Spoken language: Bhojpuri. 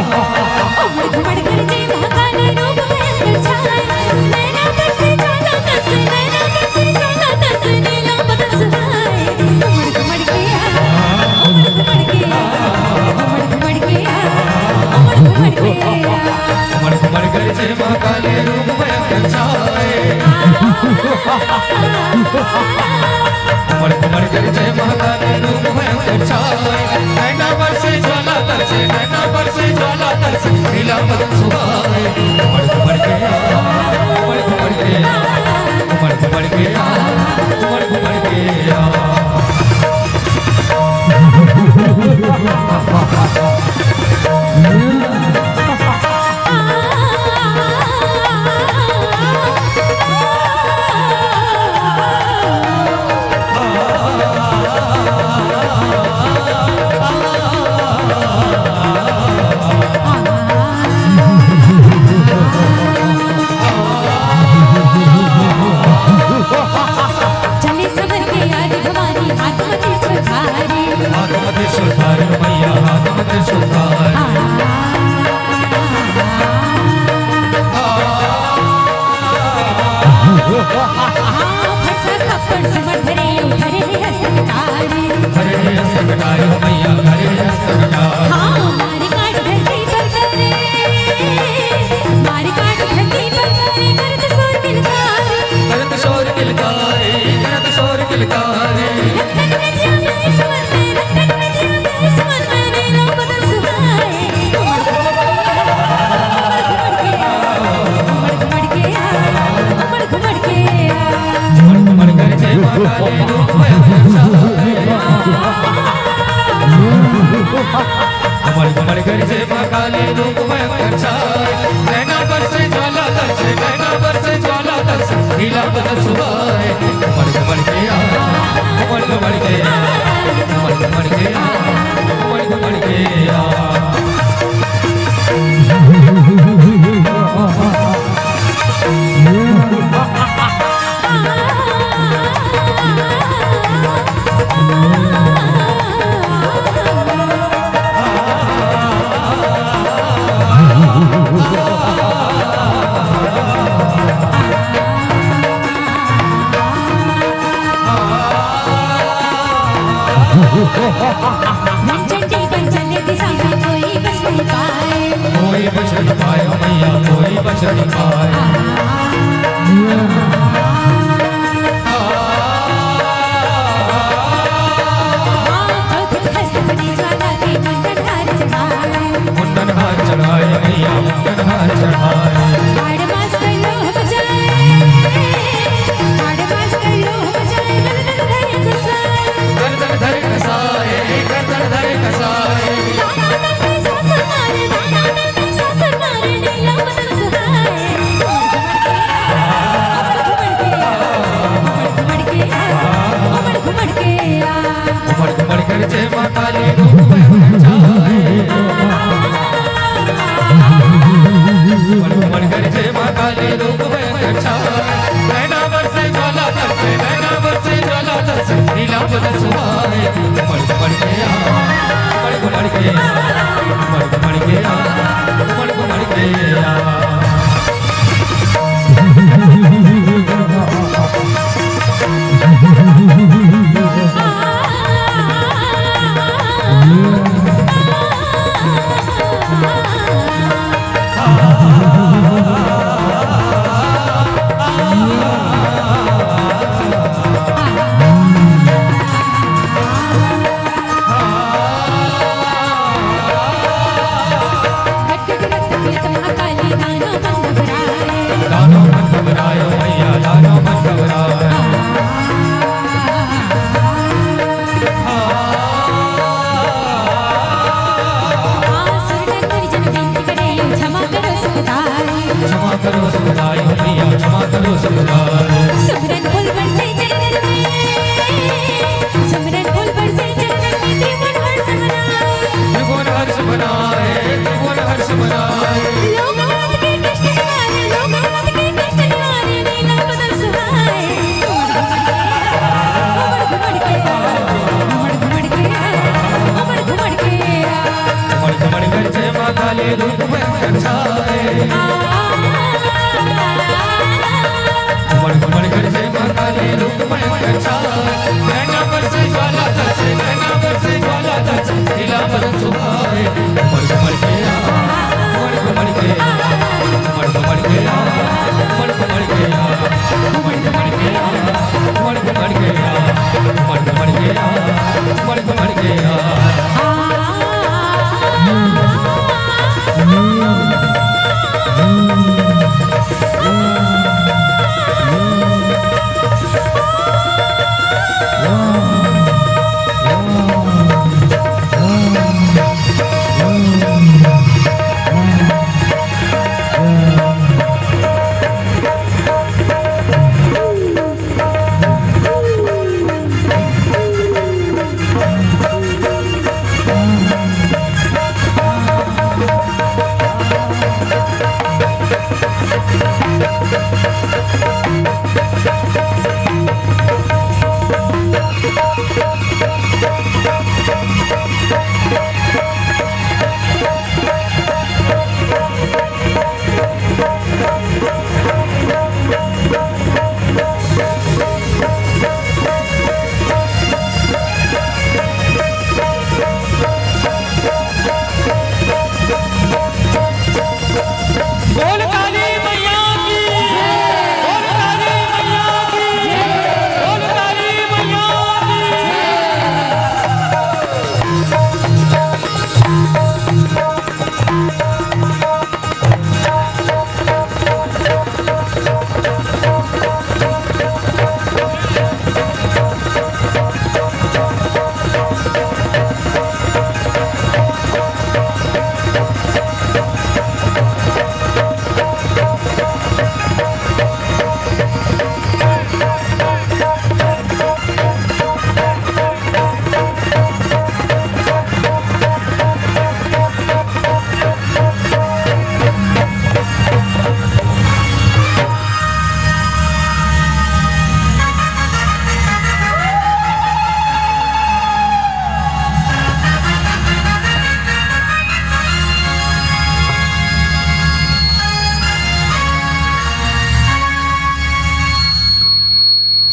उमड़ घुमड़ कर जय महाकाल रूप भयंकर छाए नैना तर से ज्वाला तरस नैना तर से ज्वाला तरस नीला बदन सुहाए उमड़ घुमड़ के आ उमड़ घुमड़ के आ उमड़ घुमड़ के आ उमड़ घुमड़ के आ उमड़ घुमड़ कर जय महाकाल रूप भयंकर छाए उमड़ घुमड़ कर जय महाकाल रूप भयंकर छाए नैना बरसे ज्वाला तरसे नैना बरसे ज्वाला तरसे नीला बदन सुहाए उमड़ घुमड़ के आ उमड़ घुमड़ के आ उमड़ घुमड़ के आ उमड़ घुमड़ के आ चले सबर के याद भवानी हाथ मत सुधारे हाथ मत सुधारे मैया हाथ मत सुधारे फरसा कपड़ समर धरे धरे हस्तकारी हरे हस्तकटारे मैया हरे हस्तकटारे हाँ मारी काट धरती पर करे मारी काट धरती पर करे करत सोर किलकारी करत शोर किलकारे करत शोर किलकारे रत्न नदिया में समर में रत्न नदिया में समर में नीला बदन सुहाए उमड़ घुमड़ के आ उमड़ घुमड़ के आ उमड़ घुमड़ कर जय महाकाल रूप भयंकर छाए उमड़ घुमड़ कर जय महाकाल रूप भयंकर छाए नैना बरसे ज्वाला तरसे नैना बरसे ज्वाला तरसे नीला बदन सुहाए उमड़ घुमड़ के आ उमड़ घुमड़ के आ उमड़ घुमड़ के आ उमड़ घुमड़ के आ चंडी बन चले दिशा में कोई बस नहीं पाए कोई बच नहीं पाए मैया कोई बच नहीं पाए मुंडन हार चढ़ाए मैया मुंडन हार चढ़ाए गर्दन धरे कसाए गर्दन धरे कसाए उमड़ घुमड़ कर जय महाकाल रूप भयंकर छाए उमड़ घुमड़ कर जय महाकाल रूप भयंकर छाए नैना बरसे ज्वाला तरसे नैना बरसे ज्वाला तरसे नीला बदन सुहाए उमड़ घुमड़ के आ उमड़ घुमड़ के आ उमड़ घुमड़ के आ उमड़ घुमड़ के आ दानो मन घबरायो मैया दानो मन घबरायो क्षमा करो सुखदाई मैया क्षमा करो सुखदाई सिमरन फूल बरसे चरणन में सिमरन फूल बरसे चरणन में त्रिभुवन हर्ष मनाए त्रिभुवन हर्ष मनाए त्रिभुवन हर्ष मनाए लोग हाथ के कष्ट निवारे लोग हाथ के कष्ट निवारे नीला बदन सुहाए उमड़ घुमड़ के उमड़ घुमड़ के उमड़ घुमड़ के उमड़ घुमड़ कर जय माता महाकाली रूप भयंकर छाए उमड़ घुमड़ कर जय महाकाली रूप भयंकर छाए नैना बरसे ज्वाला तरसे नैना